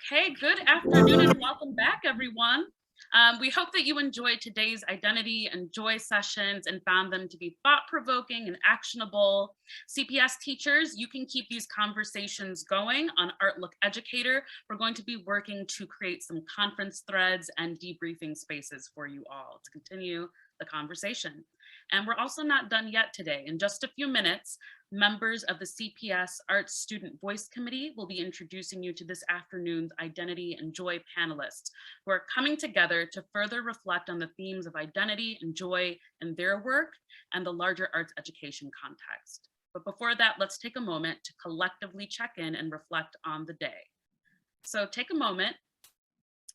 Okay, good afternoon and welcome back, everyone. We hope that you enjoyed today's identity and joy sessions and found them to be thought-provoking and actionable. CPS teachers, you can keep these conversations going on Art Look Educator. We're going to be working to create some conference threads and debriefing spaces for you all to continue the conversation. And we're also not done yet today. In just a few minutes, members of the CPS Arts Student Voice Committee will be introducing you to this afternoon's Identity and Joy panelists, who are coming together to further reflect on the themes of identity and joy in their work and the larger arts education context. But before that, let's take a moment to collectively check in and reflect on the day. So take a moment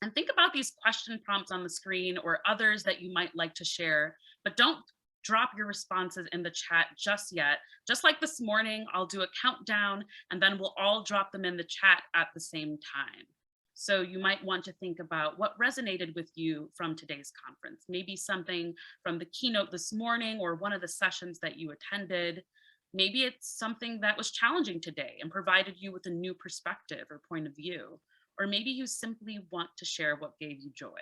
and think about these question prompts on the screen or others that you might like to share, but don't drop your responses in the chat just yet. Just like this morning, I'll do a countdown and then we'll all drop them in the chat at the same time. So you might want to think about what resonated with you from today's conference. Maybe something from the keynote this morning or one of the sessions that you attended. Maybe it's something that was challenging today and provided you with a new perspective or point of view. Or maybe you simply want to share what gave you joy.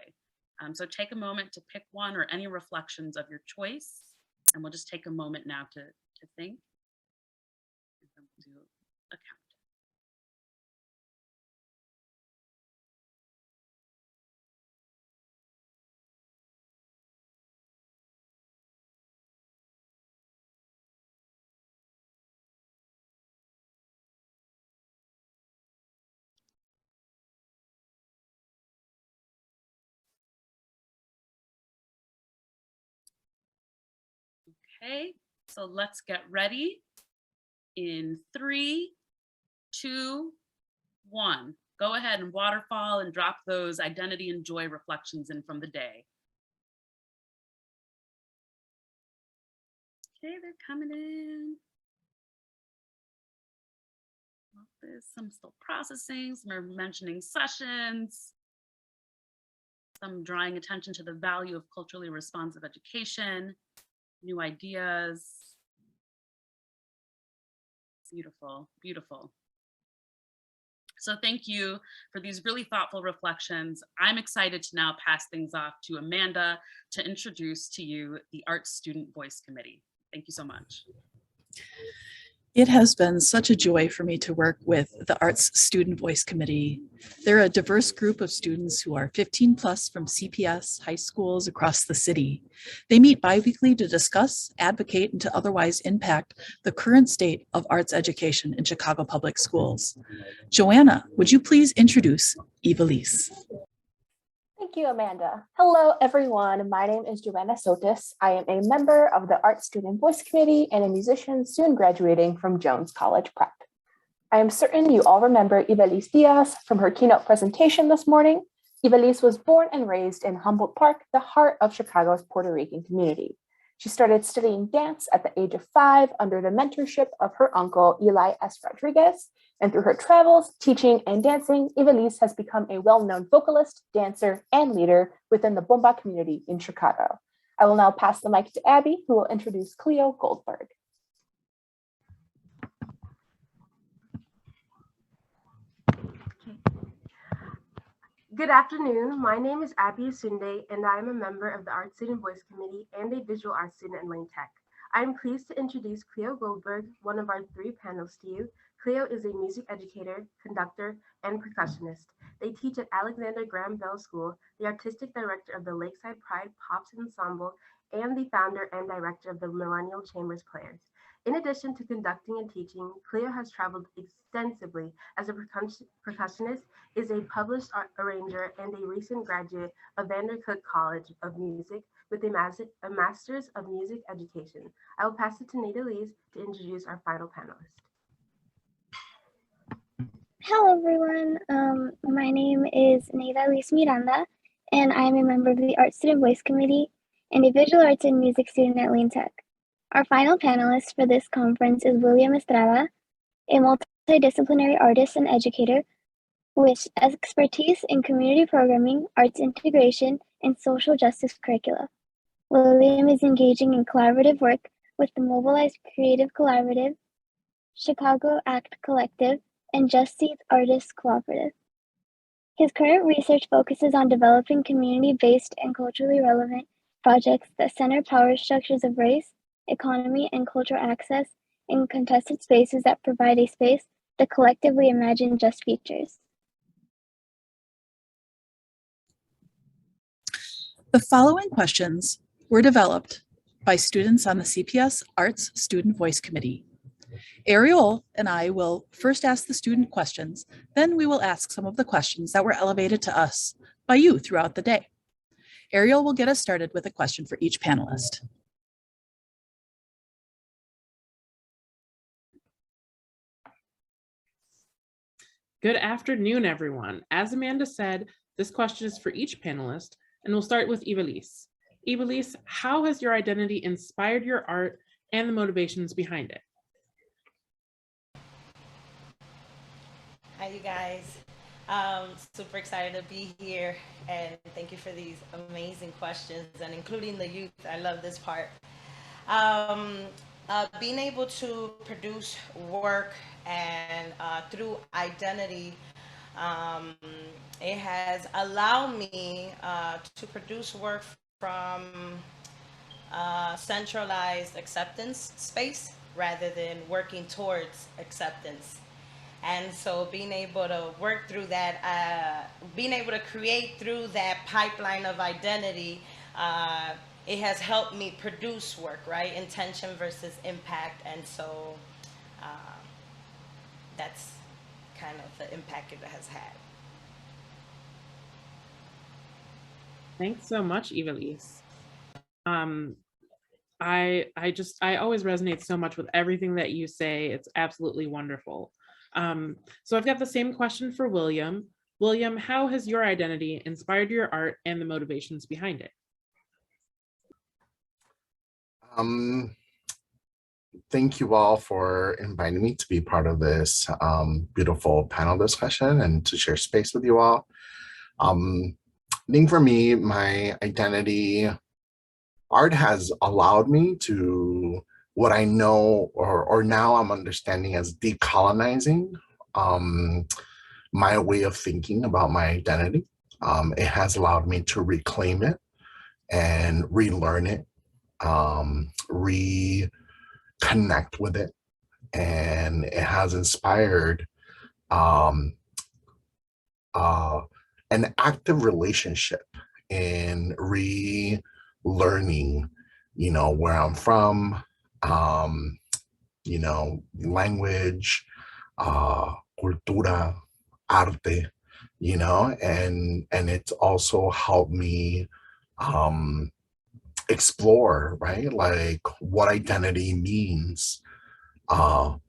So take a moment to pick one or any reflections of your choice. And we'll just take a moment now to think. And then we'll do a count. Okay, so let's get ready in 3, 2, 1. Go ahead and waterfall and drop those identity and joy reflections in from the day. Okay, they're coming in. There's some still processing, some are mentioning sessions, some drawing attention to the value of culturally responsive education, new ideas. Beautiful, beautiful. So thank you for these really thoughtful reflections. I'm excited to now pass things off to Amanda to introduce to you the Arts Student Voice Committee. Thank you so much. It has been such a joy for me to work with the Arts Student Voice Committee. They're a diverse group of students who are 15 plus from CPS high schools across the city. They meet biweekly to discuss, advocate, and to otherwise impact the current state of arts education in Chicago Public Schools. Joanna, would you please introduce Ivelisse? Thank you, Amanda. Hello, everyone. My name is Joanna Sotis. I am a member of the Art Student Voice Committee and a musician soon graduating from Jones College Prep. I am certain you all remember Ivelisse Diaz from her keynote presentation this morning. Ivelisse was born and raised in Humboldt Park, the heart of Chicago's Puerto Rican community. She started studying dance at the age of 5 under the mentorship of her uncle, Eli S. And through her travels, teaching, and dancing, Ivelisse has become a well-known vocalist, dancer, and leader within the Bomba community in Chicago. I will now pass the mic to Abby, who will introduce Cleo Goldberg. Good afternoon. My name is Abby Asunde, and I am a member of the Art Student Voice Committee and a visual arts student at Lane Tech. I am pleased to introduce Cleo Goldberg, one of our 3 panelists to you. Cleo is a music educator, conductor, and percussionist. They teach at Alexander Graham Bell School, the artistic director of the Lakeside Pride Pops Ensemble, and the founder and director of the Millennial Chambers Players. In addition to conducting and teaching, Cleo has traveled extensively as a percussionist, is a published arranger, and a recent graduate of Vandercook College of Music with a Master's of Music Education. I will pass it to Ivelisse to introduce our final panelist. Hello, everyone. My name is Ivelisse Miranda, and I am a member of the Art Student Voice Committee and a visual arts and music student at Lane Tech. Our final panelist for this conference is William Estrada, a multidisciplinary artist and educator with expertise in community programming, arts integration, and social justice curricula. William is engaging in collaborative work with the Mobilized Creative Collaborative, Chicago Act Collective, and Just Seeds Artists Cooperative. His current research focuses on developing community-based and culturally relevant projects that center power structures of race, economy, and cultural access in contested spaces that provide a space to collectively imagine just futures. The following questions were developed by students on the CPS Arts Student Voice Committee. Ayriole and I will first ask the student questions, then we will ask some of the questions that were elevated to us by you throughout the day. Ayriole will get us started with a question for each panelist. Good afternoon, everyone. As Amanda said, this question is for each panelist, and we'll start with Ivelisse. Ivelisse, how has your identity inspired your art and the motivations behind it? Hi, you guys. Super excited to be here, and thank you for these amazing questions and including the youth. I love this part. Being able to produce work and through identity, it has allowed me to produce work from centralized acceptance space rather than working towards acceptance. And so being able to work through that, being able to create through that pipeline of identity, it has helped me produce work, right? Intention versus impact. And so that's kind of the impact it has had. Thanks so much, Ivelisse. I always resonate so much with everything that you say. It's absolutely wonderful. So I've got the same question for William. William, how has your identity inspired your art and the motivations behind it? Thank you all for inviting me to be part of this beautiful panel discussion and to share space with you all. I think for me, my identity, art has allowed me to what I know or now I'm understanding as decolonizing my way of thinking about my identity. It has allowed me to reclaim it and relearn it, reconnect with it. And it has inspired an active relationship in relearning, where I'm from, language, cultura, arte, and it's also helped me explore, right? Like what identity means for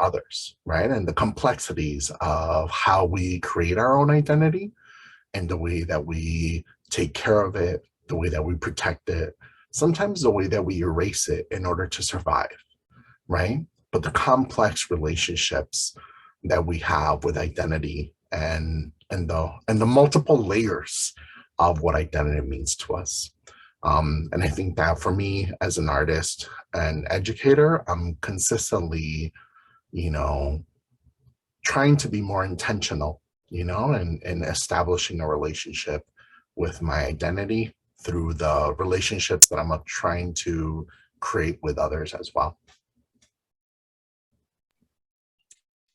others, right? And the complexities of how we create our own identity and the way that we take care of it, the way that we protect it, sometimes the way that we erase it in order to survive, right? But the complex relationships that we have with identity and the multiple layers of what identity means to us. And I think that for me as an artist and educator, I'm consistently, trying to be more intentional, and establishing a relationship with my identity through the relationships that I'm trying to create with others as well.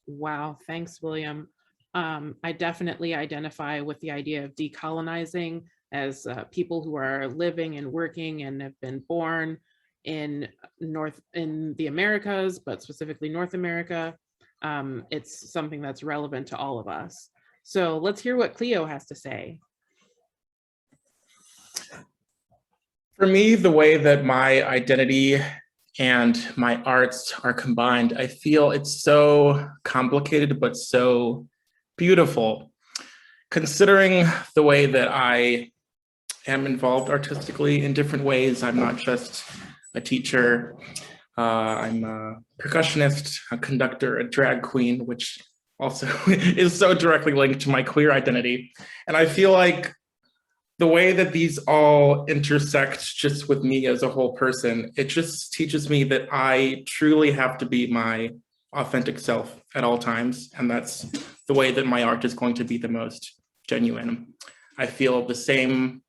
Wow, thanks, William. I definitely identify with the idea of decolonizing as people who are living and working and have been born in the Americas, but specifically North America. It's something that's relevant to all of us. So let's hear what Cleo has to say. For me, the way that my identity and my arts are combined, I feel it's so complicated, but so beautiful. Considering the way that I am involved artistically in different ways, I'm not just a teacher, I'm a percussionist, a conductor, a drag queen, which also is so directly linked to my queer identity. And I feel like the way that these all intersect just with me as a whole person, it just teaches me that I truly have to be my authentic self at all times. And that's the way that my art is going to be the most genuine. I feel the same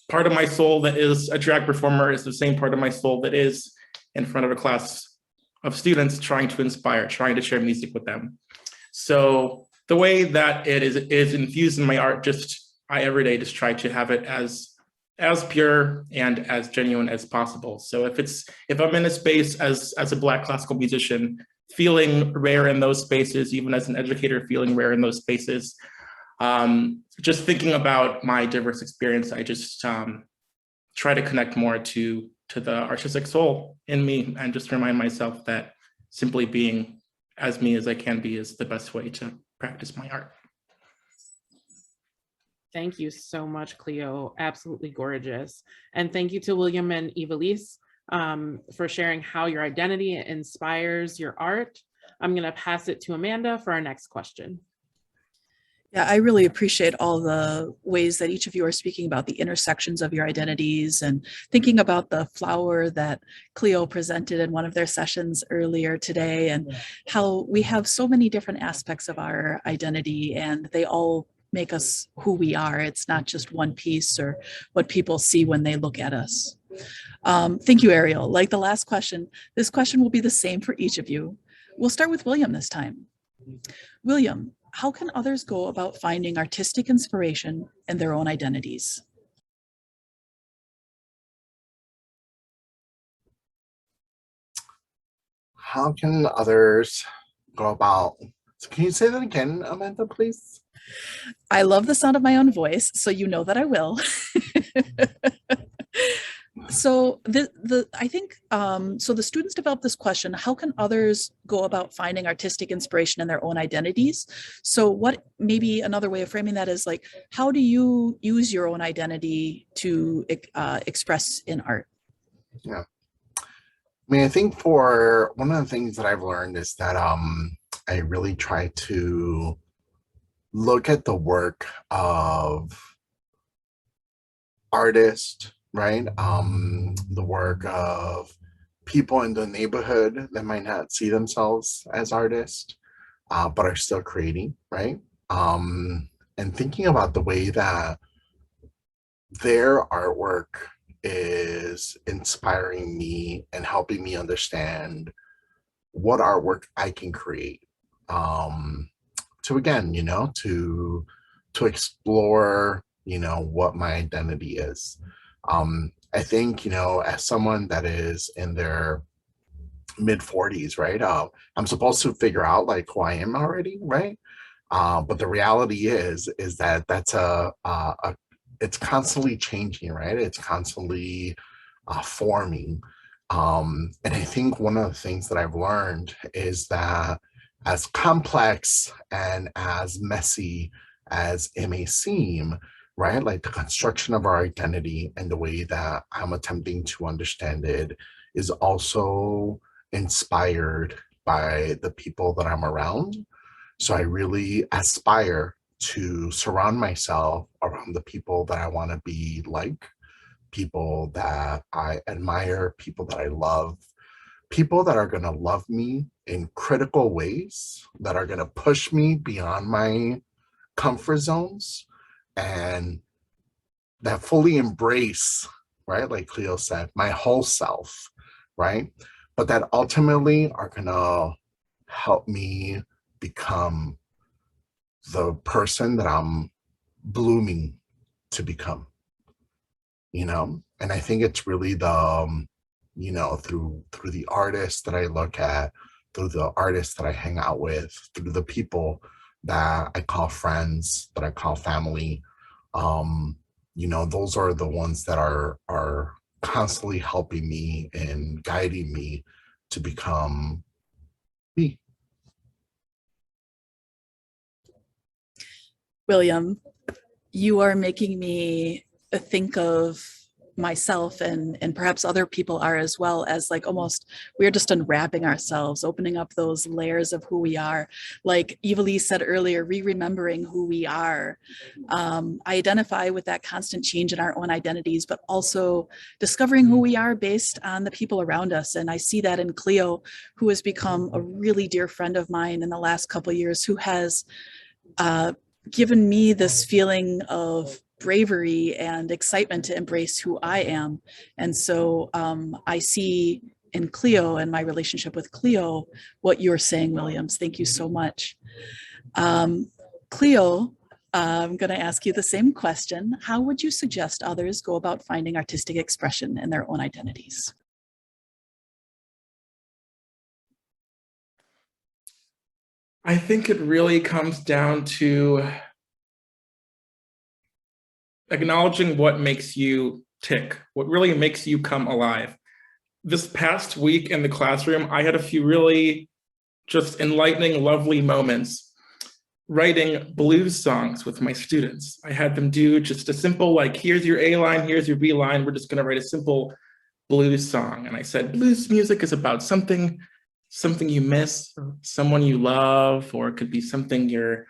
part of my soul that is a drag performer is the same part of my soul that is in front of a class of students trying to inspire, trying to share music with them. So the way that it is infused in my art, I every day just try to have it as pure and as genuine as possible. So if I'm in a space as a Black classical musician, feeling rare in those spaces, even as an educator, feeling rare in those spaces, just thinking about my diverse experience, I just try to connect more to the artistic soul in me and just remind myself that simply being as me as I can be is the best way to practice my art. Thank you so much, Cleo. Absolutely gorgeous. And thank you to William and Ivelisse for sharing how your identity inspires your art. I'm going to pass it to Amanda for our next question. Yeah, I really appreciate all the ways that each of you are speaking about the intersections of your identities and thinking about the flower that Cleo presented in one of their sessions earlier today, and how we have so many different aspects of our identity and they all make us who we are. It's not just one piece or what people see when they look at us. Thank you, Ayriole. Like the last question, this question will be the same for each of you. We'll start with William this time. William, how can others go about finding artistic inspiration in their own identities? How can others go about? So can you say that again, Amanda, please? I love the sound of my own voice, so you know that I will. So I think so the students developed this question: how can others go about finding artistic inspiration in their own identities? So what, maybe another way of framing that is like, how do you use your own identity to express in art? Yeah, I mean, I think for one of the things that I've learned is that I really try to look at the work of artists, right? The work of people in the neighborhood that might not see themselves as artists, but are still creating, right? And thinking about the way that their artwork is inspiring me and helping me understand what artwork I can create. To again, to explore, what my identity is. I think, as someone that is in their mid 40s, right? I'm supposed to figure out like who I am already, right? But the reality is that that's it's constantly changing, right? It's constantly forming. And I think one of the things that I've learned is that as complex and as messy as it may seem, right? Like the construction of our identity and the way that I'm attempting to understand it is also inspired by the people that I'm around. So I really aspire to surround myself around the people that I want to be like, people that I admire, people that I love, people that are going to love me in critical ways, that are going to push me beyond my comfort zones, and that fully embrace, right, like Cleo said, my whole self, right? But that ultimately are going to help me become the person that I'm blooming to become, And I think it's really the, through the artists that I look at, through the artists that I hang out with, through the people that I call friends, that I call family, those are the ones that are constantly helping me and guiding me to become me. William, you are making me think of myself and perhaps other people are as well, as like almost we're just unwrapping ourselves, opening up those layers of who we are. Like Ivelisse said earlier, remembering who we are. I identify with that constant change in our own identities, but also discovering who we are based on the people around us. And I see that in Cleo, who has become a really dear friend of mine in the last couple of years, who has given me this feeling of bravery and excitement to embrace who I am. And so I see in Cleo and my relationship with Cleo what you're saying, Williams. Thank you so much. Cleo, I'm going to ask you the same question. How would you suggest others go about finding artistic expression in their own identities? I think it really comes down to acknowledging what makes you tick, what really makes you come alive. This past week in the classroom, I had a few really just enlightening, lovely moments writing blues songs with my students. I had them do just a simple, like, here's your A line, here's your B line, we're just gonna write a simple blues song. And I said, blues music is about something you miss, someone you love, or it could be something you're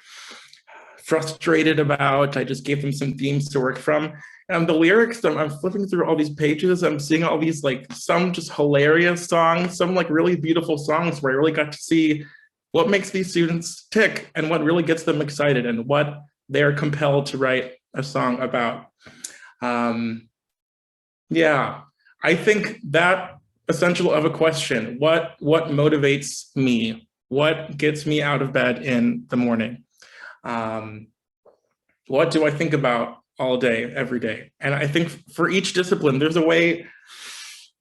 frustrated about. I just gave them some themes to work from. And the lyrics, I'm flipping through all these pages, I'm seeing all these, like, some just hilarious songs, some like really beautiful songs where I really got to see what makes these students tick and what really gets them excited and what they're compelled to write a song about. Yeah, I think that essential of a question, what motivates me? What gets me out of bed in the morning? What do I think about all day, every day? And I think for each discipline, there's a way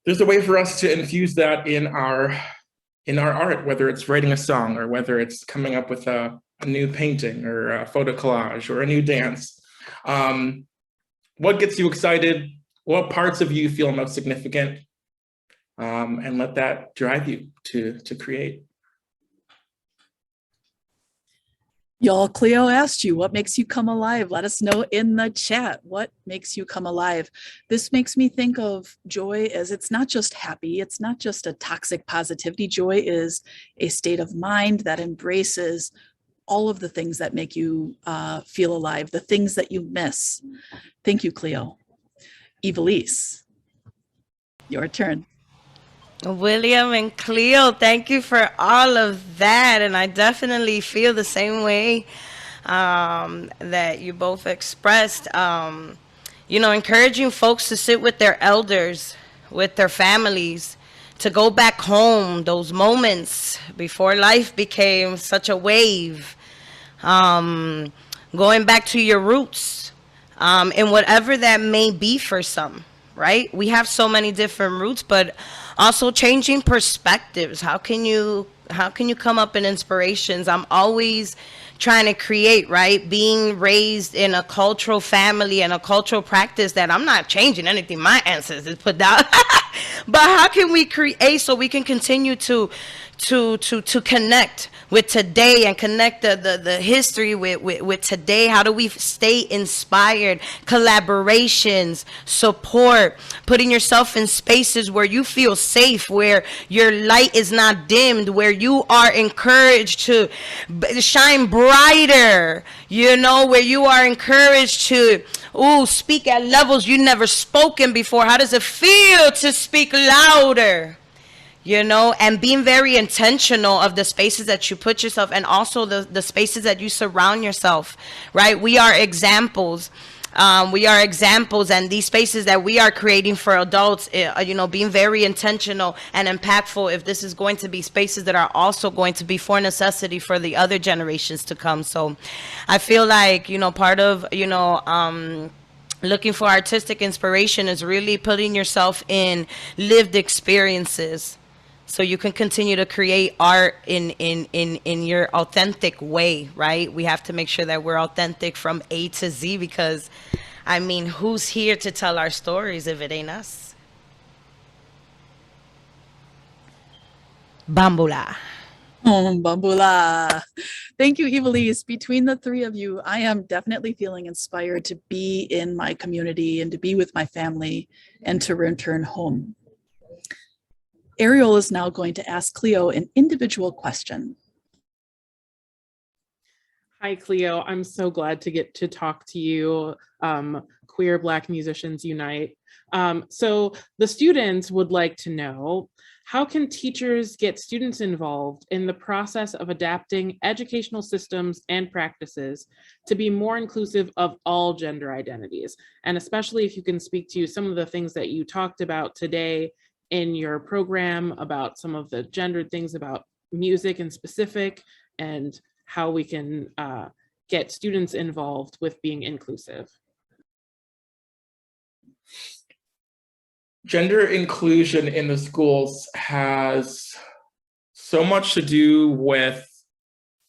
for us to infuse that in our art, whether it's writing a song or whether it's coming up with a new painting or a photo collage or a new dance. What gets you excited? What parts of you feel most significant? And let that drive you to create. Y'all, Cleo asked you, what makes you come alive? Let us know in the chat. What makes you come alive? This makes me think of joy as it's not just happy. It's not just a toxic positivity. Joy is a state of mind that embraces all of the things that make you feel alive, the things that you miss. Thank you, Cleo. Ivelisse, your turn. William and Cleo, thank you for all of that. And I definitely feel the same way that you both expressed. Encouraging folks to sit with their elders, with their families, to go back home, those moments before life became such a wave. Going back to your roots, and whatever that may be for some, right? We have so many different roots, but also changing perspectives. How can you come up in inspirations? I'm always trying to create, right? Being raised in a cultural family and a cultural practice that I'm not changing anything my ancestors put down. But how can we create so we can continue to connect with today and connect the history with today? How do we stay inspired? Collaborations, support, putting yourself in spaces where you feel safe, where your light is not dimmed, where you are encouraged to shine brighter, where you are encouraged to speak at levels you never spoken before. How does it feel to speak louder? And being very intentional of the spaces that you put yourself and also the spaces that you surround yourself, right? We are examples. And these spaces that we are creating for adults, being very intentional and impactful if this is going to be spaces that are also going to be for necessity for the other generations to come. So I feel like, part of, looking for artistic inspiration is really putting yourself in lived experiences, so you can continue to create art in your authentic way, right? We have to make sure that we're authentic from A to Z, because, who's here to tell our stories if it ain't us? Bambula. Oh, Bambula. Thank you, Ivelisse. Between the three of you, I am definitely feeling inspired to be in my community and to be with my family and to return home. Ayriole is now going to ask Cleo an individual question. Hi, Cleo. I'm so glad to get to talk to you. Queer Black Musicians Unite. So the students would like to know, how can teachers get students involved in the process of adapting educational systems and practices to be more inclusive of all gender identities? And especially if you can speak to some of the things that you talked about today in your program about some of the gendered things about music in specific, and how we can get students involved with being inclusive. Gender inclusion in the schools has so much to do with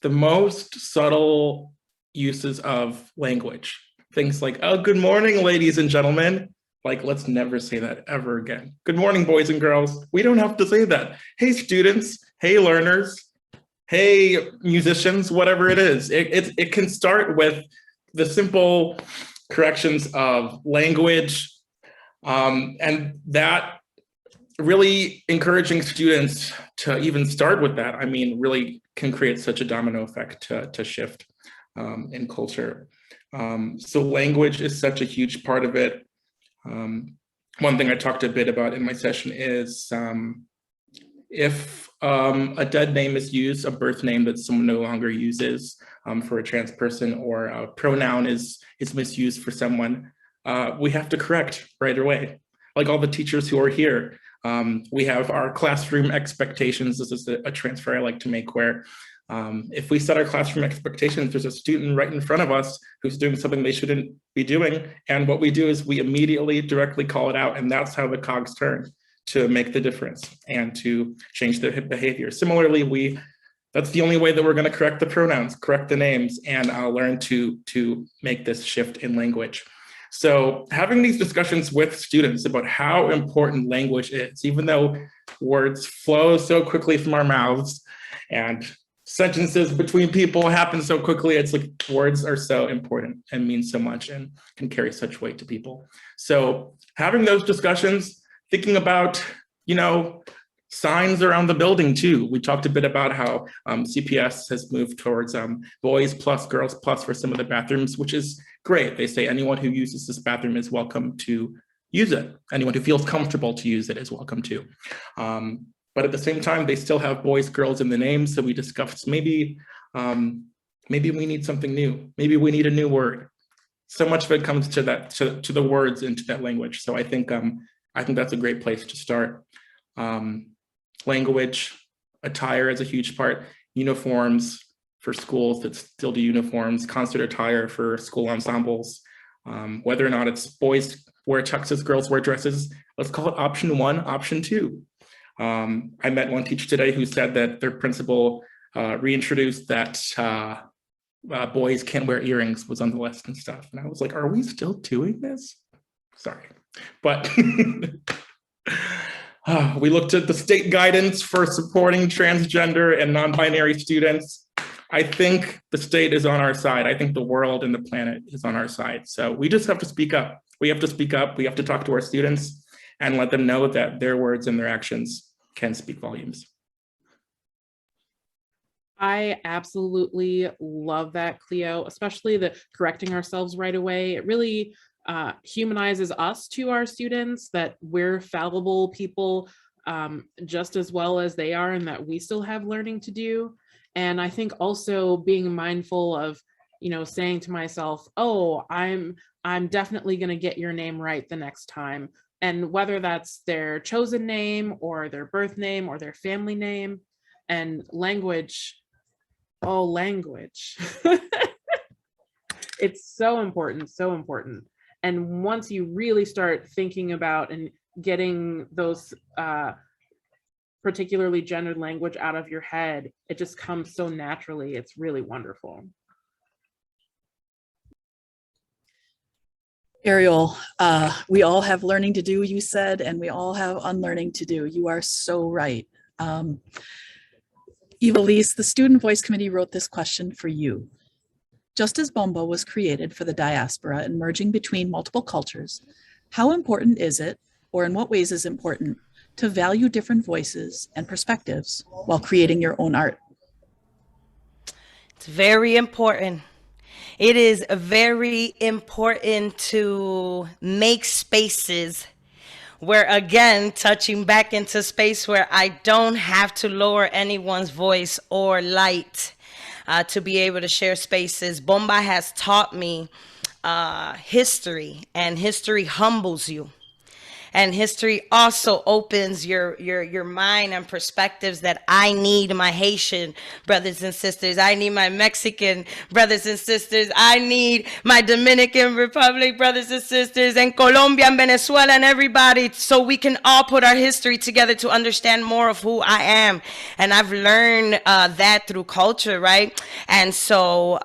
the most subtle uses of language. Things like, oh, good morning, ladies and gentlemen. Like, let's never say that ever again. Good morning, boys and girls. We don't have to say that. Hey, students. Hey, learners. Hey, musicians, whatever it is. It can start with the simple corrections of language, and that really encouraging students to even start with that, I mean, really can create such a domino effect to shift in culture. So language is such a huge part of it. One thing I talked a bit about in my session is if a dead name is used, a birth name that someone no longer uses for a trans person, or a pronoun is misused for someone, we have to correct right away. Like all the teachers who are here, we have our classroom expectations. This is a transfer I like to make, where if we set our classroom expectations, there's a student right in front of us who's doing something they shouldn't be doing. And what we do is we immediately directly call it out. And that's how the cogs turn to make the difference and to change the behavior. Similarly, that's the only way that we're going to correct the pronouns, correct the names, and learn to make this shift in language. So having these discussions with students about how important language is, even though words flow so quickly from our mouths and sentences between people happen so quickly, it's like words are so important and mean so much and can carry such weight to people. So having those discussions, thinking about, signs around the building too. We talked a bit about how CPS has moved towards boys plus, girls plus for some of the bathrooms, which is great. They say anyone who uses this bathroom is welcome to use it. Anyone who feels comfortable to use it is welcome to. But at the same time, they still have boys, girls in the name. So we discussed maybe we need something new. Maybe we need a new word. So much of it comes to that, to the words and to that language. So I think that's a great place to start. Language, attire is a huge part. Uniforms for schools that still do uniforms, concert attire for school ensembles. Whether or not it's boys wear tuxes, girls wear dresses, let's call it option 1, option 2. I met one teacher today who said that their principal reintroduced that boys can't wear earrings was on the list and stuff. And I was like, are we still doing this? Sorry, but we looked at the state guidance for supporting transgender and non-binary students. I think the state is on our side. I think the world and the planet is on our side. So we just have to speak up. We have to speak up. We have to talk to our students and let them know that their words and their actions can speak volumes. I absolutely love that, Cleo, especially the correcting ourselves right away. It really humanizes us to our students, that we're fallible people just as well as they are, and that we still have learning to do. And I think also being mindful of, saying to myself, oh, I'm definitely going to get your name right the next time. And whether that's their chosen name or their birth name or their family name. And language, language. It's so important, so important. And once you really start thinking about and getting those particularly gendered language out of your head, it just comes so naturally. It's really wonderful. Ayriole, we all have learning to do, you said, and we all have unlearning to do. You are so right. Ivelisse, the Student Voice Committee wrote this question for you. Just as Bomba was created for the diaspora and merging between multiple cultures, how important is it, or in what ways is it important, to value different voices and perspectives while creating your own art? It's very important. It is very important to make spaces we're again touching back into space where I don't have to lower anyone's voice or light to be able to share spaces. Bomba has taught me history, and history humbles you. And history also opens your mind and perspectives that I need my Haitian brothers and sisters. I need my Mexican brothers and sisters. I need my Dominican Republic brothers and sisters, and Colombia and Venezuela and everybody, so we can all put our history together to understand more of who I am. And I've learned that through culture, right? And so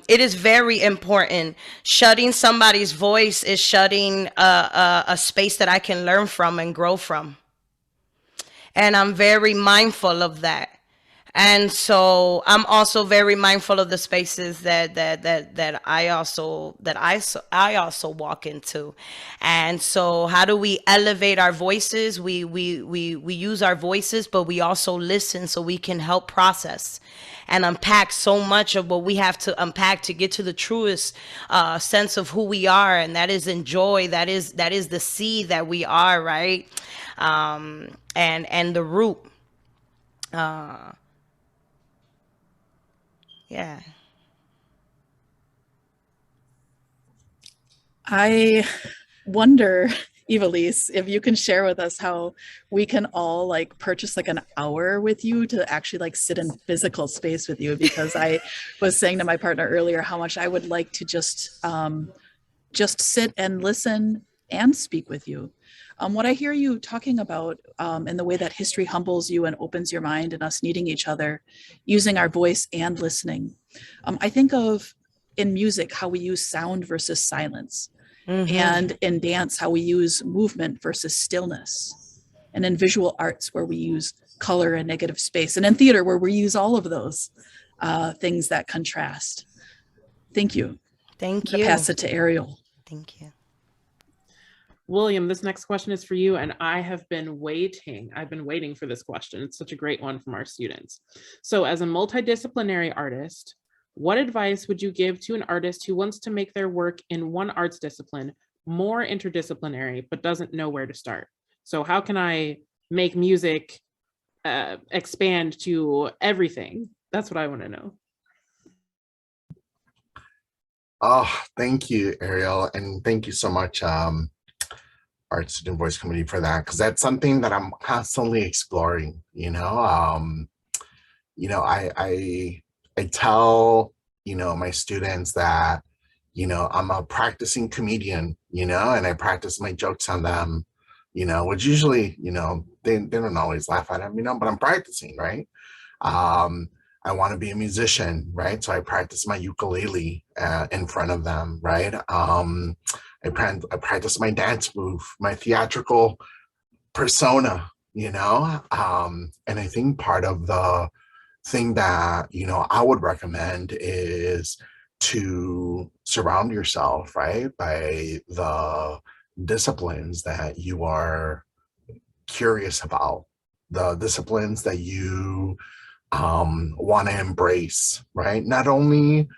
it is very important. Shutting somebody's voice is shutting a space that I can learn from and grow from. And I'm very mindful of that. And so I'm also very mindful of the spaces that I also walk into. And so how do we elevate our voices? We use our voices, but we also listen so we can help process and unpack so much of what we have to unpack to get to the truest sense of who we are, and that is in joy. That is the seed that we are, right? And the root. Yeah. I wonder, Ivelisse, if you can share with us how we can all like purchase like an hour with you to actually like sit in physical space with you, because I was saying to my partner earlier how much I would like to just sit and listen and speak with you. What I hear you talking about in the way that history humbles you and opens your mind, and us needing each other, using our voice and listening. I think of in music how we use sound versus silence, and in dance how we use movement versus stillness, and in visual arts where we use color and negative space, and in theater where we use all of those things that contrast. Thank you. Thank I'm you. gonna pass it to Ayriole. Thank you. William, this next question is for you, and I have been waiting. I've been waiting for this question. It's such a great one from our students. So as a multidisciplinary artist, what advice would you give to an artist who wants to make their work in one arts discipline more interdisciplinary, but doesn't know where to start? So how can I make music expand to everything? That's what I want to know. Oh, thank you, Ayriole, and thank you so much, Arts Student Voice Committee, for that, because that's something that I'm constantly exploring. I tell my students that I'm a practicing comedian, and I practice my jokes on them, which usually they don't always laugh at them, but I'm practicing, right? I want to be a musician, right? So I practice my ukulele in front of them, right? I practice my dance move, my theatrical persona, and I think part of the thing that, I would recommend is to surround yourself, right, by the disciplines that you are curious about, the disciplines that you want to embrace, right? Not only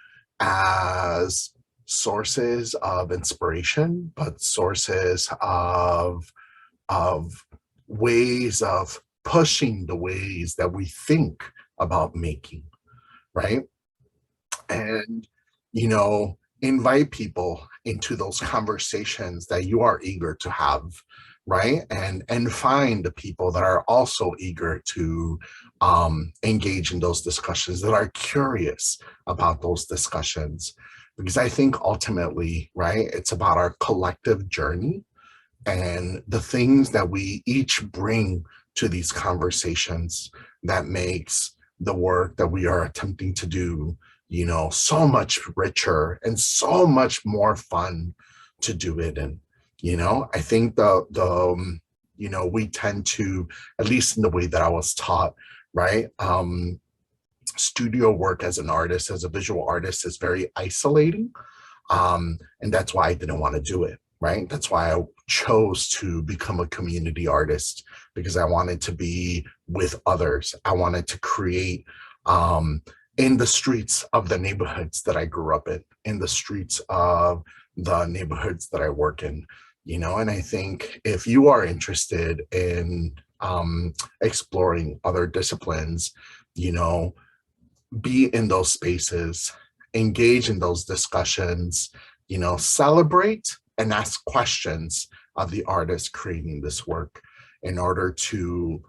as sources of inspiration, but sources of ways of pushing the ways that we think about making, right? And invite people into those conversations that you are eager to have, right? And find the people that are also eager to engage in those discussions, that are curious about those discussions. Because I think ultimately, right, it's about our collective journey and the things that we each bring to these conversations that makes the work that we are attempting to do, so much richer and so much more fun to do it in. I think we tend to, at least in the way that I was taught, right? Studio work as an artist, as a visual artist, is very isolating. And that's why I didn't want to do it, right? That's why I chose to become a community artist, because I wanted to be with others. I wanted to create in the streets of the neighborhoods that I grew up in the streets of the neighborhoods that I work in. And I think if you are interested in exploring other disciplines, be in those spaces, engage in those discussions, celebrate and ask questions of the artist creating this work in order to,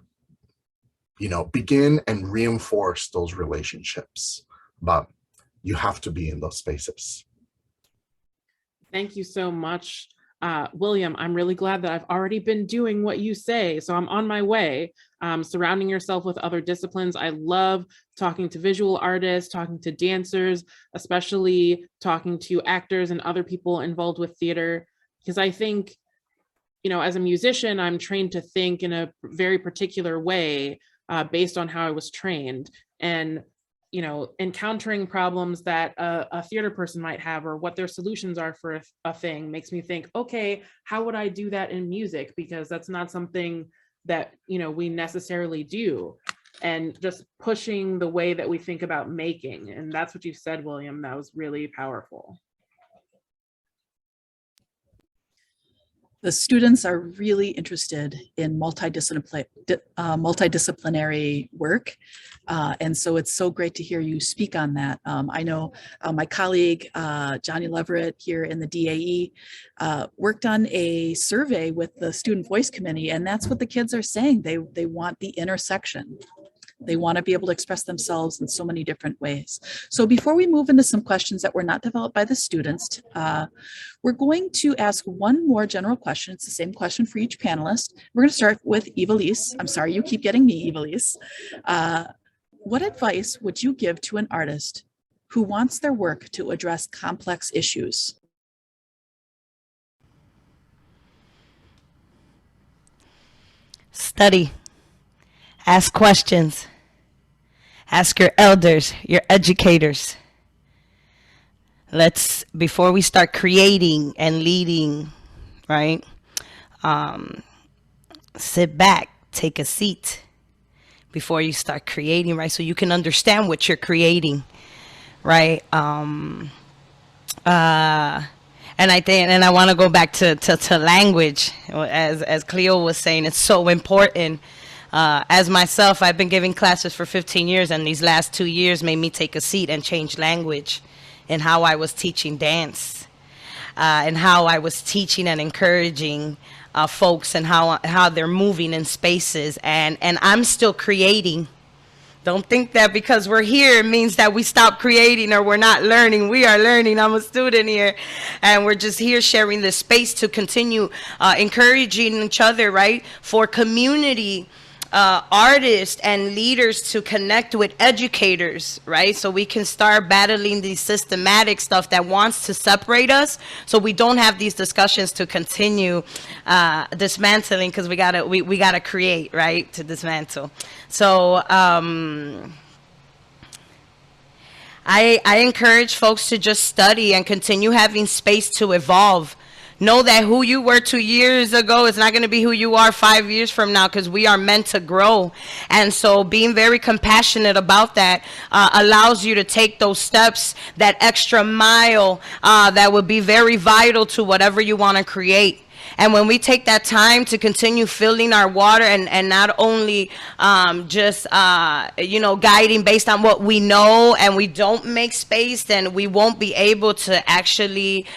begin and reinforce those relationships. But you have to be in those spaces. Thank you so much. William, I'm really glad that I've already been doing what you say, so I'm on my way. Surrounding yourself with other disciplines. I love talking to visual artists, talking to dancers, especially talking to actors and other people involved with theater, because I think, as a musician, I'm trained to think in a very particular way based on how I was trained. And encountering problems that a theater person might have or what their solutions are for a thing makes me think, okay, how would I do that in music? Because that's not something that, we necessarily do. And just pushing the way that we think about making. And that's what you said, William. That was really powerful. The students are really interested in multidisciplinary work. And so it's so great to hear you speak on that. I know my colleague, Johnny Leverett here in the DAE, worked on a survey with the Student Voice Committee, and that's what the kids are saying. They want the intersection. They want to be able to express themselves in so many different ways. So before we move into some questions that were not developed by the students, we're going to ask one more general question. It's the same question for each panelist. We're going to start with Ivelisse. I'm sorry, you keep getting me, Ivelisse. What advice would you give to an artist who wants their work to address complex issues? Study. Ask questions. Ask your elders, your educators. Before we start creating and leading, right? Sit back, take a seat before you start creating, right? So you can understand what you're creating, right? And I think, and I want to go back to language, as Cleo was saying, it's so important. As myself, I've been giving classes for 15 years, and these last 2 years made me take a seat and change language in how I was teaching dance, and how I was teaching and encouraging folks and how they're moving in spaces. And I'm still creating. Don't think that because we're here it means that we stop creating or we're not learning. We are learning. I'm a student here, and we're just here sharing this space to continue encouraging each other, right? For community artists and leaders to connect with educators, right? So we can start battling the systematic stuff that wants to separate us, so we don't have these discussions to continue dismantling, because we gotta create, right, to dismantle. So I encourage folks to just study and continue having space to evolve. Know that who you were 2 years ago is not going to be who you are 5 years from now, because we are meant to grow. And so being very compassionate about that allows you to take those steps, that extra mile that would be very vital to whatever you want to create. And when we take that time to continue filling our water and not only just, guiding based on what we know, and we don't make space, then we won't be able to actually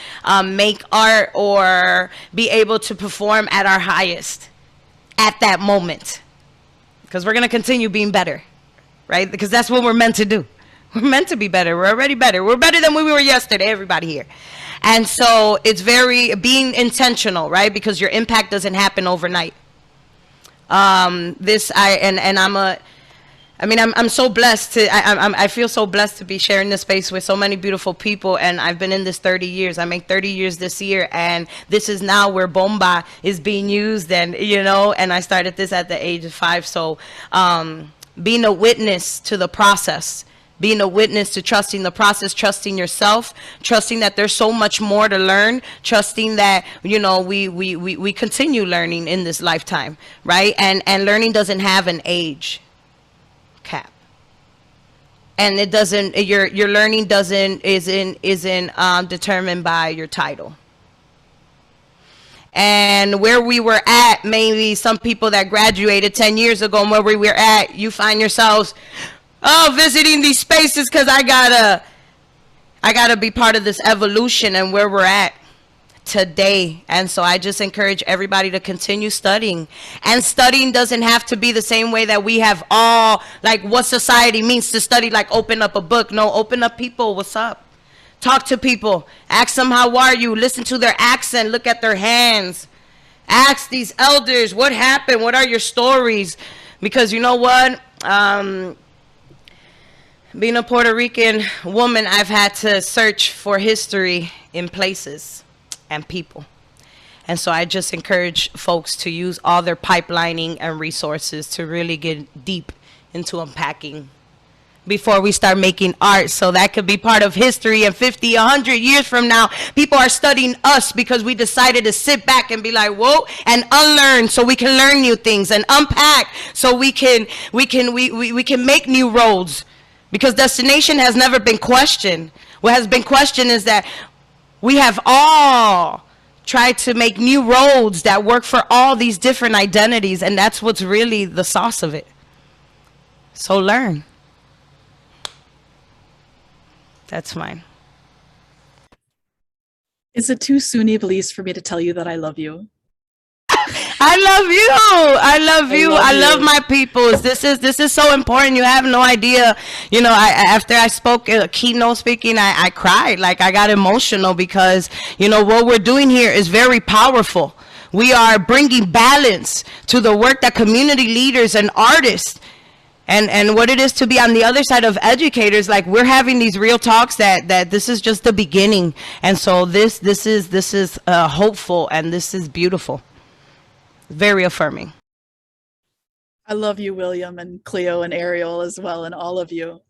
make art or be able to perform at our highest at that moment. Because we're going to continue being better, right? Because that's what we're meant to do. We're meant to be better. We're already better. We're better than we were yesterday, everybody here. And so it's being intentional, right? Because your impact doesn't happen overnight. I'm so blessed I feel so blessed to be sharing this space with so many beautiful people. And I've been in this 30 years. I make 30 years this year. And this is now where Bomba is being used. And, and I started this at the age of 5. So being a witness to the process, being a witness to trusting the process, trusting yourself, trusting that there's so much more to learn, trusting that, we continue learning in this lifetime, right? And learning doesn't have an age cap. And it doesn't, your learning isn't determined by your title. and where we were at, maybe some people that graduated 10 years ago and where we were at, you find yourselves, oh, visiting these spaces because I gotta be part of this evolution and where we're at today. And so I just encourage everybody to continue studying. And studying doesn't have to be the same way that we have all, like what society means to study, like open up a book. No, open up people. What's up? Talk to people. Ask them, how are you? Listen to their accent. Look at their hands. Ask these elders, what happened? What are your stories? Because you know what? Being a Puerto Rican woman, I've had to search for history in places and people. And so I just encourage folks to use all their pipelining and resources to really get deep into unpacking before we start making art. So that could be part of history, and 50, 100 years from now, people are studying us because we decided to sit back and be like, whoa, and unlearn so we can learn new things, and unpack so we can make new roads, because destination has never been questioned. What has been questioned is that we have all tried to make new roads that work for all these different identities, and that's what's really the sauce of it. So learn. That's mine. Is it too soon, Ivelisse, for me to tell you that I love you? I love you. I love you. I love my peoples. This is so important. You have no idea. You know, after I spoke keynote speaking, I cried. Like, I got emotional because, you know, what we're doing here is very powerful. We are bringing balance to the work that community leaders and artists and what it is to be on the other side of educators. Like, we're having these real talks that this is just the beginning. And so this is hopeful, and this is beautiful. Very affirming. I love you, William, and Cleo and Ayriole as well, and all of you.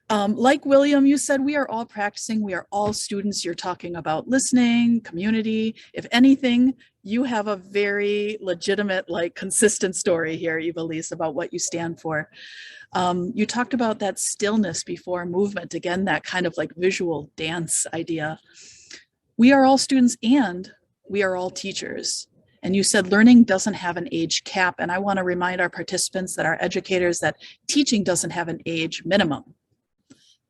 Like William, you said, we are all practicing. We are all students. You're talking about listening, community. If anything, you have a very legitimate, like, consistent story here, Ivelisse, about what you stand for. You talked about that stillness before movement. Again, that kind of like visual dance idea. We are all students and we are all teachers. And you said learning doesn't have an age cap. And I want to remind our participants, that our educators, that teaching doesn't have an age minimum,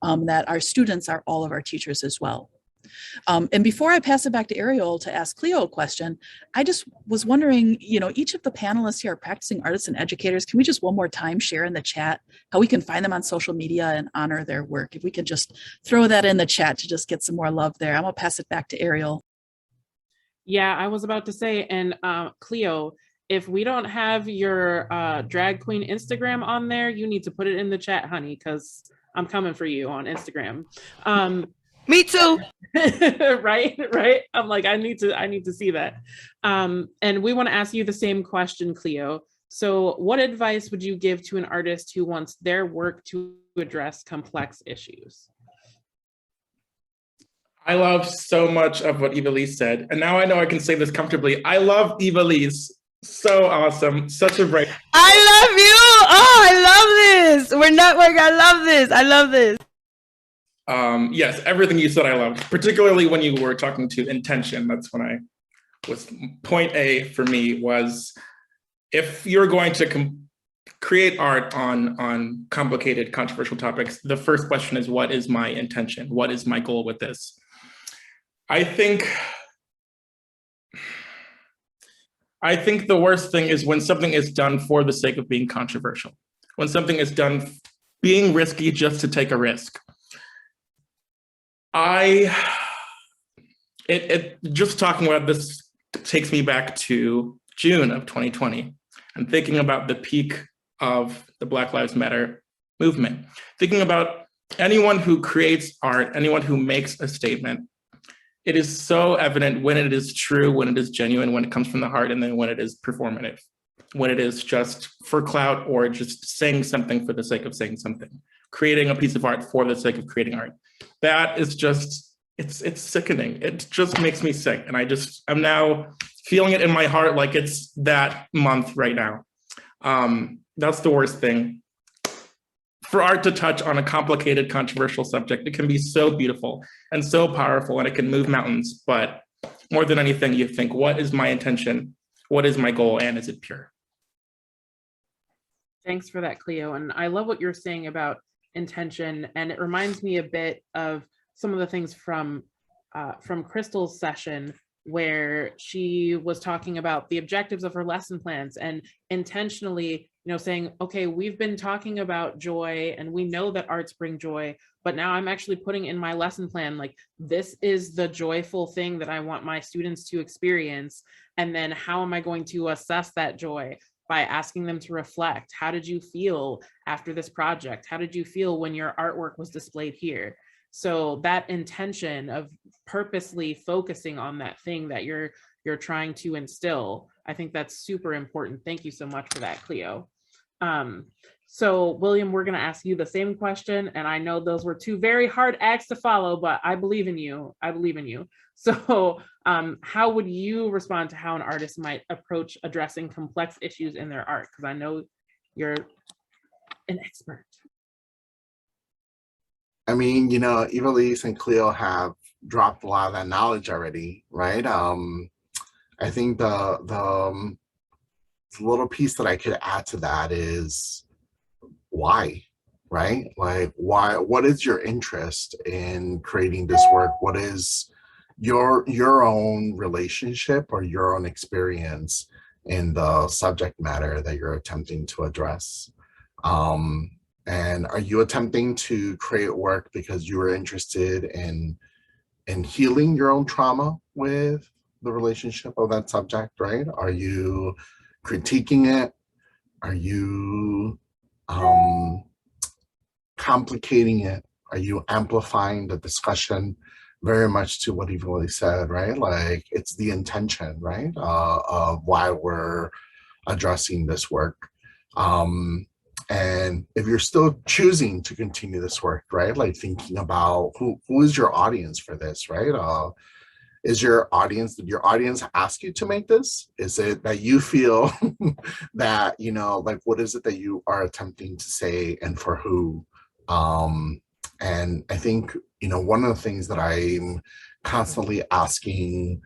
that our students are all of our teachers as well. And before I pass it back to Ayriole to ask Cleo a question, I just was wondering, you know, each of the panelists here are practicing artists and educators. Can we just one more time share in the chat how we can find them on social media and honor their work? If we could just throw that in the chat to just get some more love there. I'm gonna pass it back to Ayriole. Yeah, I was about to say, and Cleo, if we don't have your drag queen Instagram on there, you need to put it in the chat, honey, because I'm coming for you on Instagram. Me too. right. I'm like, I need to see that. And we want to ask you the same question, Cleo. So what advice would you give to an artist who wants their work to address complex issues? I love so much of what Ivelisse said. And now I know I can say this comfortably. I love Ivelisse. So awesome. Such a bright. I love you. Oh, I love this. We're network. I love this. I love this. Yes, everything you said I loved, particularly when you were talking to intention. That's when I was, point A for me was, if you're going to create art on complicated, controversial topics, the first question is, what is my intention? What is my goal with this? I think the worst thing is when something is done for the sake of being controversial, when something is done being risky just to take a risk. Just talking about this takes me back to June of 2020 and thinking about the peak of the Black Lives Matter movement, thinking about anyone who creates art, anyone who makes a statement. It is so evident when it is true, when it is genuine, when it comes from the heart, and then when it is performative, when it is just for clout or just saying something for the sake of saying something, creating a piece of art for the sake of creating art. That is just, it's sickening. It just makes me sick. And I'm now feeling it in my heart like it's that month right now. That's the worst thing. For art to touch on a complicated, controversial subject, it can be so beautiful and so powerful, and it can move mountains. But more than anything, you think, what is my intention? What is my goal? And is it pure? Thanks for that, Cleo. And I love what you're saying about intention. And it reminds me a bit of some of the things from Crystal's session, where she was talking about the objectives of her lesson plans and intentionally, saying, okay, we've been talking about joy and we know that arts bring joy, but now I'm actually putting in my lesson plan, like, this is the joyful thing that I want my students to experience. And then how am I going to assess that joy? By asking them to reflect. How did you feel after this project? How did you feel when your artwork was displayed here? So that intention of purposely focusing on that thing that you're trying to instill, I think that's super important. Thank you so much for that, Cleo. So William, we're going to ask you the same question. And I know those were two very hard acts to follow, but I believe in you. I believe in you. So how would you respond to how an artist might approach addressing complex issues in their art? Because I know you're an expert. I mean, Ivelisse and Cleo have dropped a lot of that knowledge already, right? I think the little piece that I could add to that is why, right? Like, why? What is your interest in creating this work? What is your own relationship or your own experience in the subject matter that you're attempting to address? And are you attempting to create work because you are interested in healing your own trauma with the relationship of that subject, right? Are you critiquing it? Are you complicating it? Are you amplifying the discussion? Very much to what Ivelisse said, right? Like, it's the intention, right? Of why we're addressing this work. And if you're still choosing to continue this work, right? Like, thinking about who is your audience for this, right? Did your audience ask you to make this? Is it that you feel that, like, what is it that you are attempting to say and for who? And I think, one of the things that I'm constantly asking,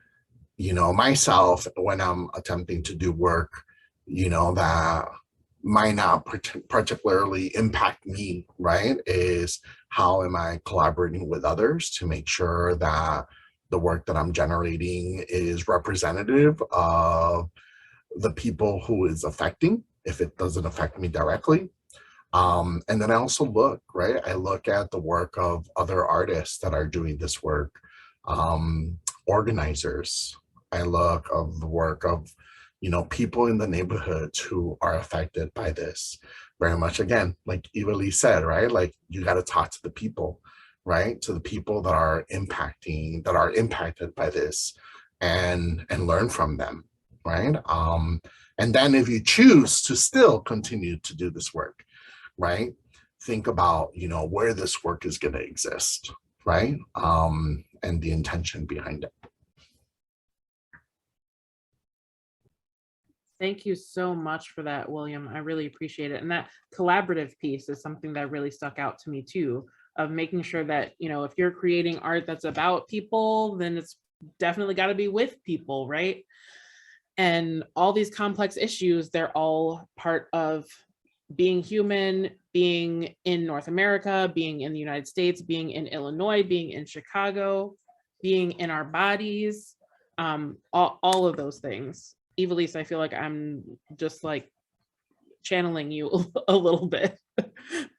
myself when I'm attempting to do work, that might not particularly impact me, right, is how am I collaborating with others to make sure that the work that I'm generating is representative of the people who is affecting, if it doesn't affect me directly. And then I also look, right? I look at the work of other artists that are doing this work, organizers. I look of the work of, people in the neighborhoods who are affected by this. Very much, again, like Ivelisse said, right? Like, you got to talk to the people, right? To the people that are impacted by this, and learn from them, right? And then if you choose to still continue to do this work, right? Think about, where this work is going to exist, right? And the intention behind it. Thank you so much for that, William. I really appreciate it. And that collaborative piece is something that really stuck out to me too, of making sure that, if you're creating art that's about people, then it's definitely got to be with people, right? And all these complex issues, they're all part of being human, being in North America, being in the United States, being in Illinois, being in Chicago, being in our bodies, all of those things. Ivelisse, I feel like I'm just like channeling you a little bit.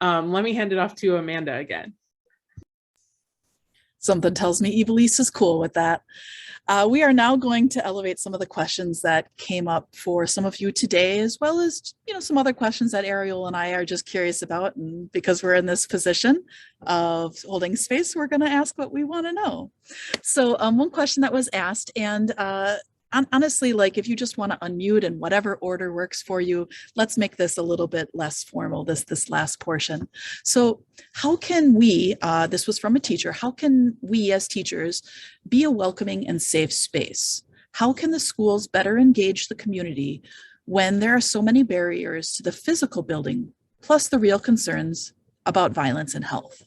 Let me hand it off to Amanda again. Something tells me Ivelisse is cool with that. We are now going to elevate some of the questions that came up for some of you today, as well as, some other questions that Ayriole and I are just curious about. And because we're in this position of holding space, we're going to ask what we want to know. So one question that was asked, and honestly, like, if you just want to unmute in whatever order works for you, let's make this a little bit less formal, this last portion. So how can we, this was from a teacher, how can we as teachers be a welcoming and safe space? How can the schools better engage the community when there are so many barriers to the physical building, plus the real concerns about violence and health?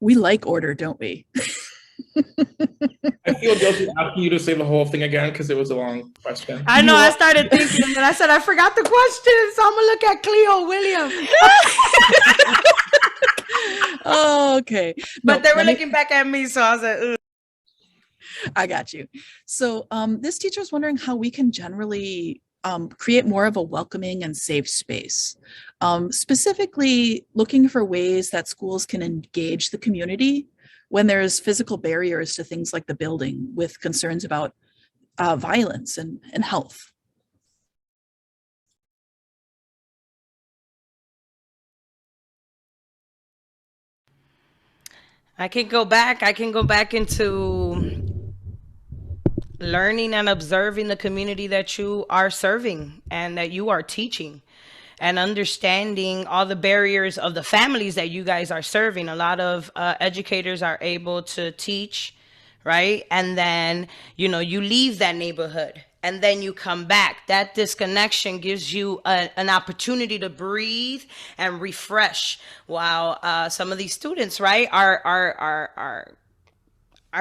We like order, don't we? I feel guilty asking you to say the whole thing again because it was a long question. I know, I started thinking, and then I said, I forgot the question, so I'm gonna look at Cleo William. Oh, okay. But they were looking back at me, so I was like, ugh. I got you. So this teacher is wondering how we can generally create more of a welcoming and safe space. Specifically looking for ways that schools can engage the community when there's physical barriers to things like the building with concerns about violence and health. I can go back into learning and observing the community that you are serving and that you are teaching, and understanding all the barriers of the families that you guys are serving. A lot of educators are able to teach, right? And then, you know, you leave that neighborhood and then you come back. That disconnection gives you an opportunity to breathe and refresh, while some of these students, right, are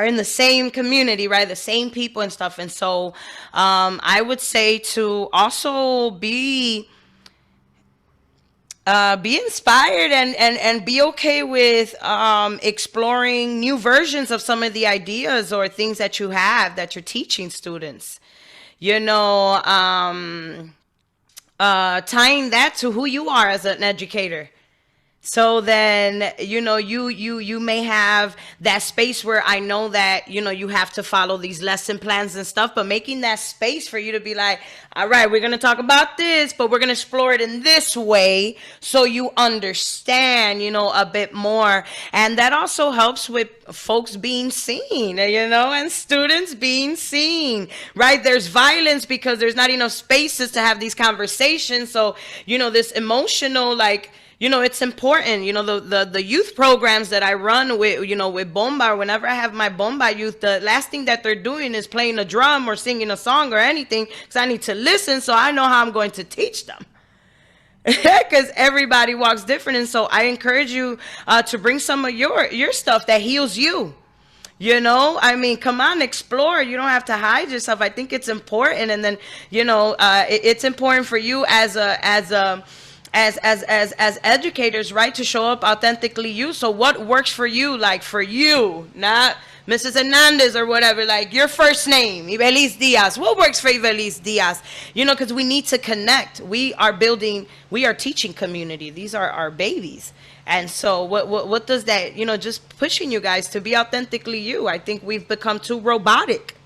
in the same community, right? The same people and stuff. And so I would say to also be inspired and be okay with exploring new versions of some of the ideas or things that you have that you're teaching students. You know, tying that to who you are as an educator. So then, you know, you may have that space where I know that, you know, you have to follow these lesson plans and stuff, but making that space for you to be like, all right, we're going to talk about this, but we're going to explore it in this way so you understand, you know, a bit more. And that also helps with folks being seen, you know, and students being seen, right? There's violence because there's not enough spaces to have these conversations. So, you know, this emotional, like, you know, it's important, you know, the youth programs that I run with, you know, with Bomba, whenever I have my Bomba youth, the last thing that they're doing is playing a drum or singing a song or anything, because I need to listen so I know how I'm going to teach them. Because everybody walks different. And so I encourage you to bring some of your stuff that heals you. You know, I mean, come on, explore. You don't have to hide yourself. I think it's important. And then, you know, it's important for you as educators, right, to show up authentically you. So what works for you, like for you, not Mrs. Hernandez or whatever, like your first name, Ivelisse Diaz. What works for Ivelisse Diaz? You know, because we need to connect. We are teaching community. These are our babies. And so what does that, you know, just pushing you guys to be authentically you. I think we've become too robotic.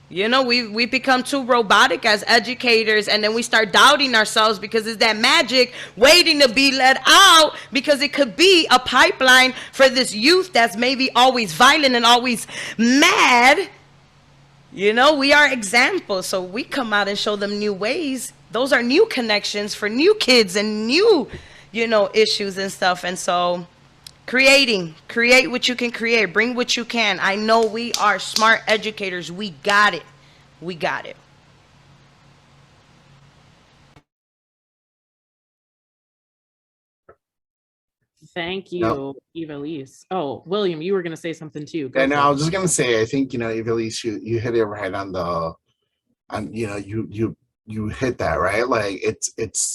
You know, we become too robotic as educators, and then we start doubting ourselves because it's that magic waiting to be let out, because it could be a pipeline for this youth that's maybe always violent and always mad. You know, we are examples, so we come out and show them new ways. Those are new connections for new kids and new, you know, issues and stuff. And so create what you can create, bring what you can. I know we are smart educators. We got it. Thank you, Ivelisse. Oh, William, you were going to say something too. Go I was just going to say, I think, you know, Ivelisse, you hit it right on you know, you hit that, right? Like it's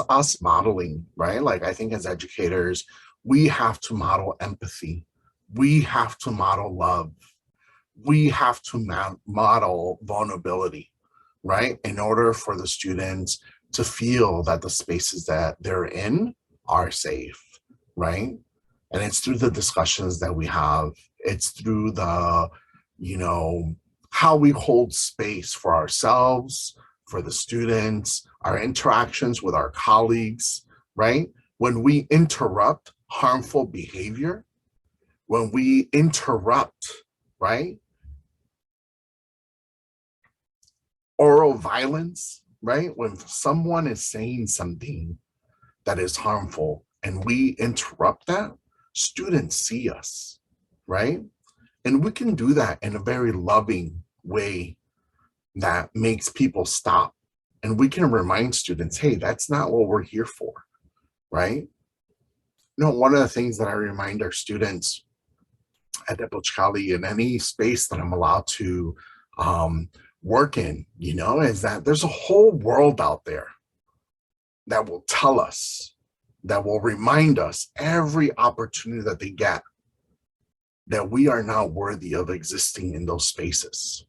us modeling, right? Like I think as educators, we have to model empathy. We have to model love. We have to model vulnerability, right? In order for the students to feel that the spaces that they're in are safe, right? And it's through the discussions that we have. It's through the, you know, how we hold space for ourselves, for the students, our interactions with our colleagues, right? When we interrupt harmful behavior, when we interrupt, right, oral violence, right, when someone is saying something that is harmful and we interrupt that, students see us, right? And we can do that in a very loving way that makes people stop. And we can remind students, hey, that's not what we're here for, right? one of the things that I remind our students at Epocali, in any space that I'm allowed to work in, is that there's a whole world out there that will tell us, that will remind us every opportunity that they get, that we are not worthy of existing in those spaces.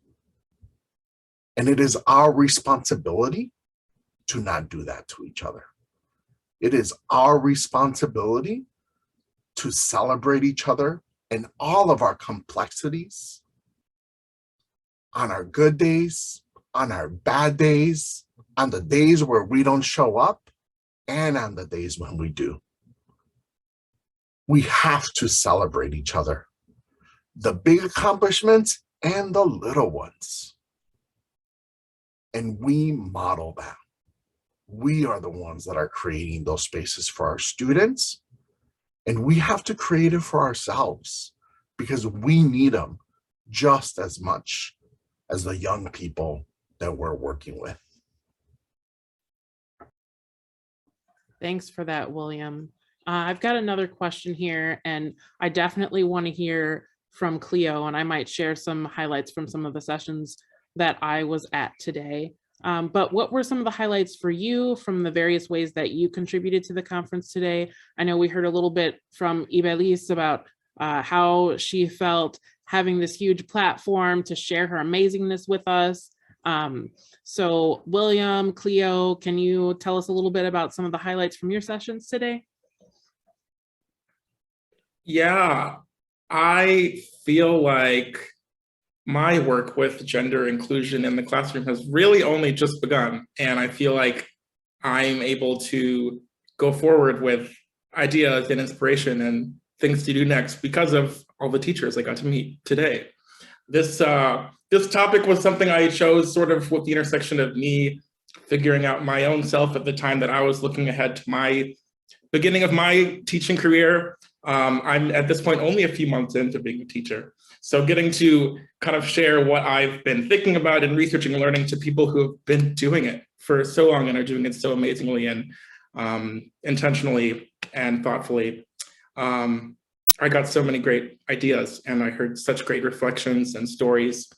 And it is our responsibility to not do that to each other. It is our responsibility to celebrate each other and all of our complexities, on our good days, on our bad days, on the days where we don't show up, and on the days when we do. We have to celebrate each other, the big accomplishments and the little ones. And we model that. We are the ones that are creating those spaces for our students, and we have to create it for ourselves because we need them just as much as the young people that we're working with. Thanks for that, William. I've got another question here, and I definitely want to hear from Cleo, and I might share some highlights from some of the sessions that I was at today. But what were some of the highlights for you from the various ways that you contributed to the conference today? I know we heard a little bit from Ivelisse about how she felt having this huge platform to share her amazingness with us. So William, Cleo, can you tell us a little bit about some of the highlights from your sessions today? Yeah, I feel like my work with gender inclusion in the classroom has really only just begun. And I feel like I'm able to go forward with ideas and inspiration and things to do next because of all the teachers I got to meet today. This topic was something I chose sort of with the intersection of me figuring out my own self at the time that I was looking ahead to my beginning of my teaching career. I'm at this point only a few months into being a teacher. So getting to kind of share what I've been thinking about and researching and learning to people who have been doing it for so long and are doing it so amazingly and intentionally and thoughtfully. I got so many great ideas and I heard such great reflections and stories.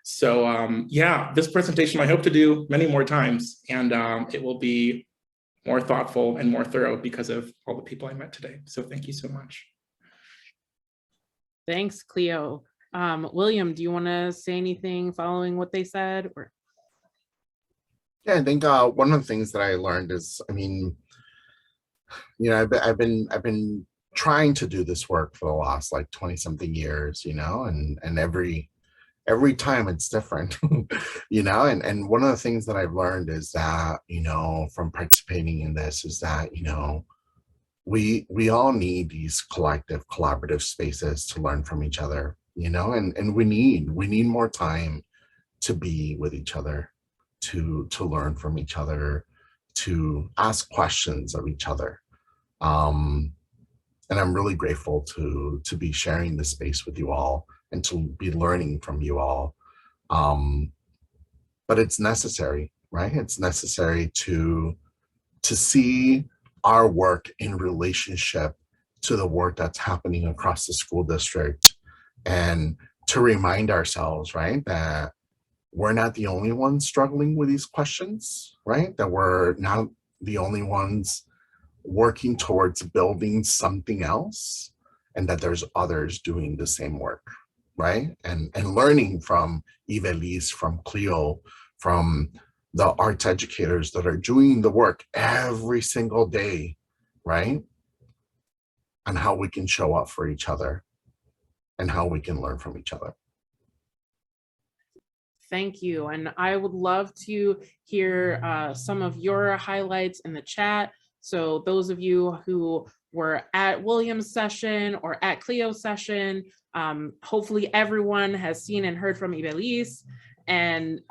So yeah, this presentation I hope to do many more times, and it will be more thoughtful and more thorough because of all the people I met today. So thank you so much. Thanks, Cleo. William, do you want to say anything following what they said? Or? Yeah, I think one of the things that I learned is, I mean, I've been trying to do this work for the last like 20 something years, and every time it's different, and one of the things that I've learned is that, from participating in this is that, we all need these collective collaborative spaces to learn from each other, and we need more time to be with each other, to learn from each other, to ask questions of each other. And I'm really grateful to be sharing this space with you all and to be learning from you all. But it's necessary, right? It's necessary to see our work in relationship to the work that's happening across the school district, and to remind ourselves, right, that we're not the only ones struggling with these questions, right? That we're not the only ones working towards building something else, and that there's others doing the same work, right? And learning from Ivelisse, from Cleo, from the arts educators that are doing the work every single day, right? On how we can show up for each other and how we can learn from each other. Thank you. And I would love to hear some of your highlights in the chat. So those of you who were at William's session or at Cleo's session, hopefully everyone has seen and heard from Ivelisse. And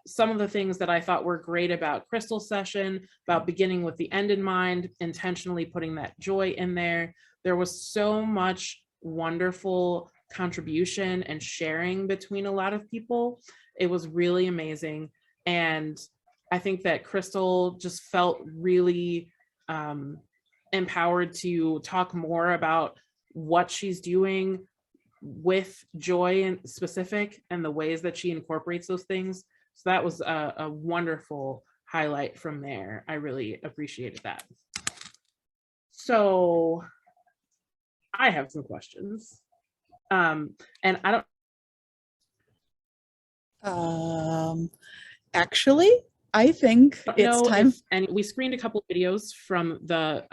some of the things that I thought were great about Crystal's session, about beginning with the end in mind, intentionally putting that joy in there. There was so much wonderful contribution and sharing between a lot of people. It was really amazing. And I think that Crystal just felt really empowered to talk more about what she's doing with joy in specific and the ways that she incorporates those things. So that was a wonderful highlight from there. I really appreciated that. So I have some questions. And I don't actually, I think it's time. And we screened a couple of videos from the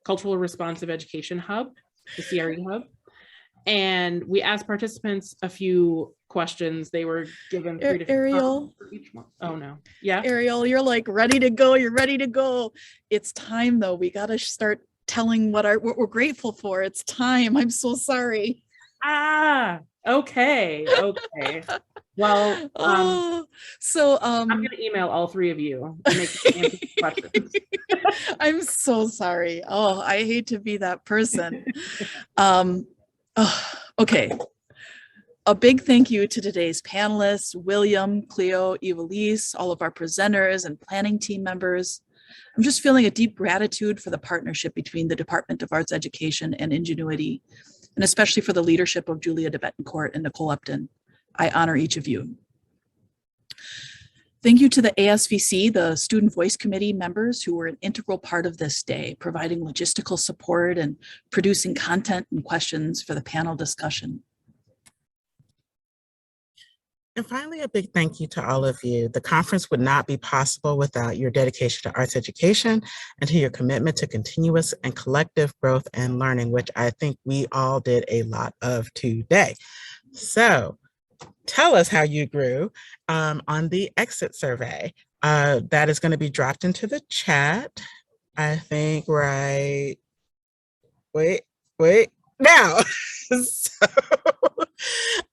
Cultural Responsive Education Hub, the CRE Hub. And we asked participants a few questions. They were given 3 different Ayriole. for each one. Oh no. Yeah. Ayriole, you're like ready to go. You're ready to go. It's time though. We got to start telling what we're grateful for. It's time. I'm so sorry. Okay. Well, I'm gonna email all 3 of you to make answer questions. I'm so sorry. Oh, I hate to be that person. Okay. A big thank you to today's panelists, William, Cleo, Ivelisse, all of our presenters and planning team members. I'm just feeling a deep gratitude for the partnership between the Department of Arts Education and Ingenuity, and especially for the leadership of Julia de Betancourt and Nicole Upton. I honor each of you. Thank you to the ASVC, the Student Voice Committee members who were an integral part of this day, providing logistical support and producing content and questions for the panel discussion. And finally, a big thank you to all of you. The conference would not be possible without your dedication to arts education and to your commitment to continuous and collective growth and learning, which I think we all did a lot of today. So tell us how you grew on the exit survey. That is going to be dropped into the chat. I think right, wait now.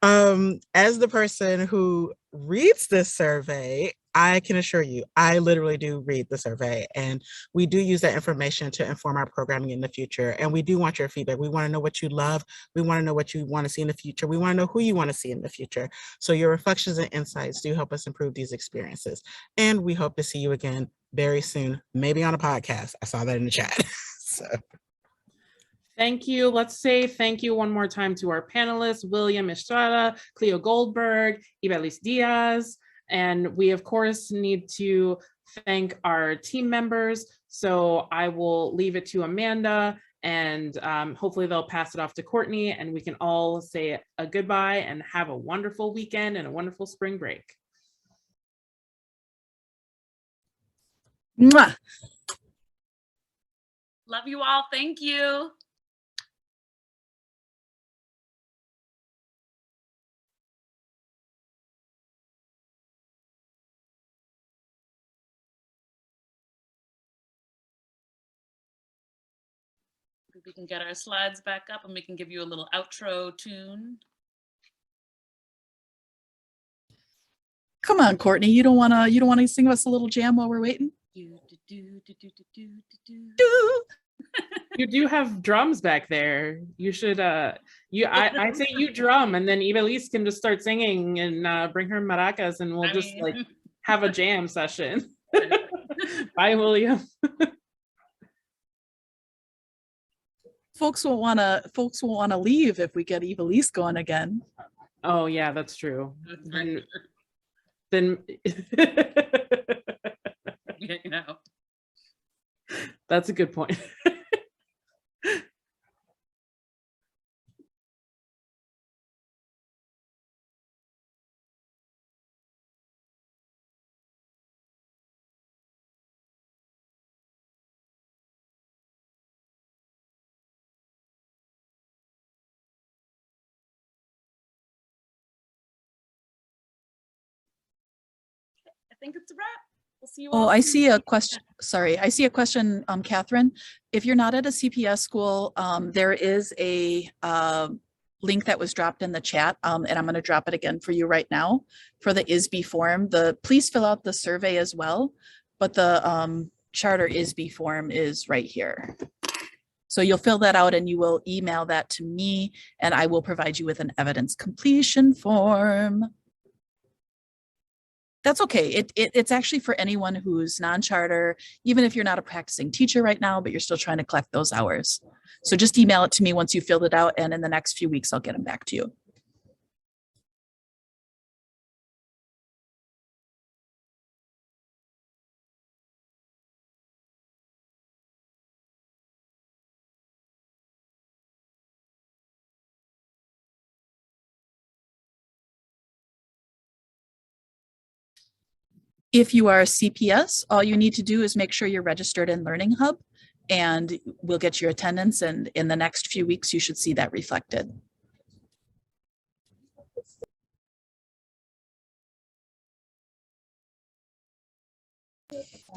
So, as the person who reads this survey, I can assure you, I literally do read the survey, and we do use that information to inform our programming in the future. And we do want your feedback. We want to know what you love. We want to know what you want to see in the future. We want to know who you want to see in the future. So your reflections and insights do help us improve these experiences. And we hope to see you again very soon, maybe on a podcast. I saw that in the chat. So. Thank you. Let's say thank you one more time to our panelists, William Estrada, Cleo Goldberg, Ivelisse Diaz. And we, of course, need to thank our team members. So I will leave it to Amanda, and hopefully they'll pass it off to Courtney, and we can all say a goodbye and have a wonderful weekend and a wonderful spring break. Mwah. Love you all. Thank you. We can get our slides back up and we can give you a little outro tune. Come on, Courtney. You don't wanna sing us a little jam while we're waiting? You do have drums back there. You should I say you drum, and then Ivelisse can just start singing and bring her maracas, and we'll just like have a jam session. Bye, William. Folks will wanna leave if we get Ivelisse going again. Oh yeah, that's true. Then Yeah, you know. That's a good point. I think it's a wrap. We'll see you all. Oh, I soon. see a question. Sorry, I see a question, Catherine. If you're not at a CPS school, there is a link that was dropped in the chat, and I'm going to drop it again for you right now for the ISB form. Please fill out the survey as well, but the charter ISB form is right here. So you'll fill that out and you will email that to me, and I will provide you with an evidence completion form. That's okay. It's actually for anyone who's non-charter, even if you're not a practicing teacher right now, but you're still trying to collect those hours. So just email it to me once you filled it out, and in the next few weeks, I'll get them back to you. If you are a CPS, all you need to do is make sure you're registered in Learning Hub, and we'll get your attendance, and in the next few weeks, you should see that reflected.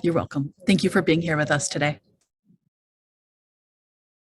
You're welcome. Thank you for being here with us today.